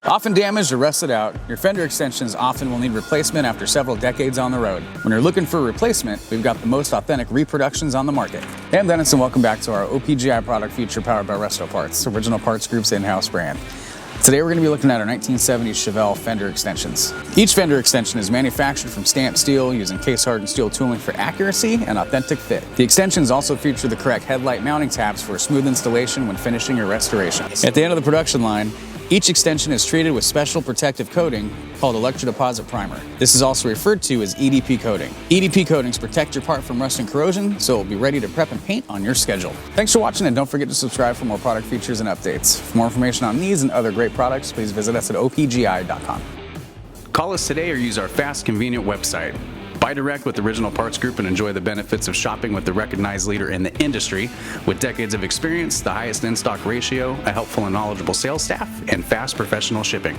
Often damaged or rusted out, your fender extensions often will need replacement after several decades on the road. When you're looking for a replacement, we've got the most authentic reproductions on the market. Hey, I'm Dennis and welcome back to our OPGI product feature powered by Resto Parts, Original Parts Group's in-house brand. Today we're going to be looking at our 1970s Chevelle fender extensions. Each fender extension is manufactured from stamped steel using case-hardened steel tooling for accuracy and authentic fit. The extensions also feature the correct headlight mounting tabs for a smooth installation when finishing your restorations. At the end of the production line, each extension is treated with special protective coating called electrodeposit primer. This is also referred to as EDP coating. EDP coatings protect your part from rust and corrosion, so it will be ready to prep and paint on your schedule. Thanks for watching, and don't forget to subscribe for more product features and updates. For more information on these and other great products, please visit us at opgi.com. Call us today or use our fast, convenient website. Buy direct with Original Parts Group and enjoy the benefits of shopping with the recognized leader in the industry with decades of experience, the highest in-stock ratio, a helpful and knowledgeable sales staff, and fast professional shipping.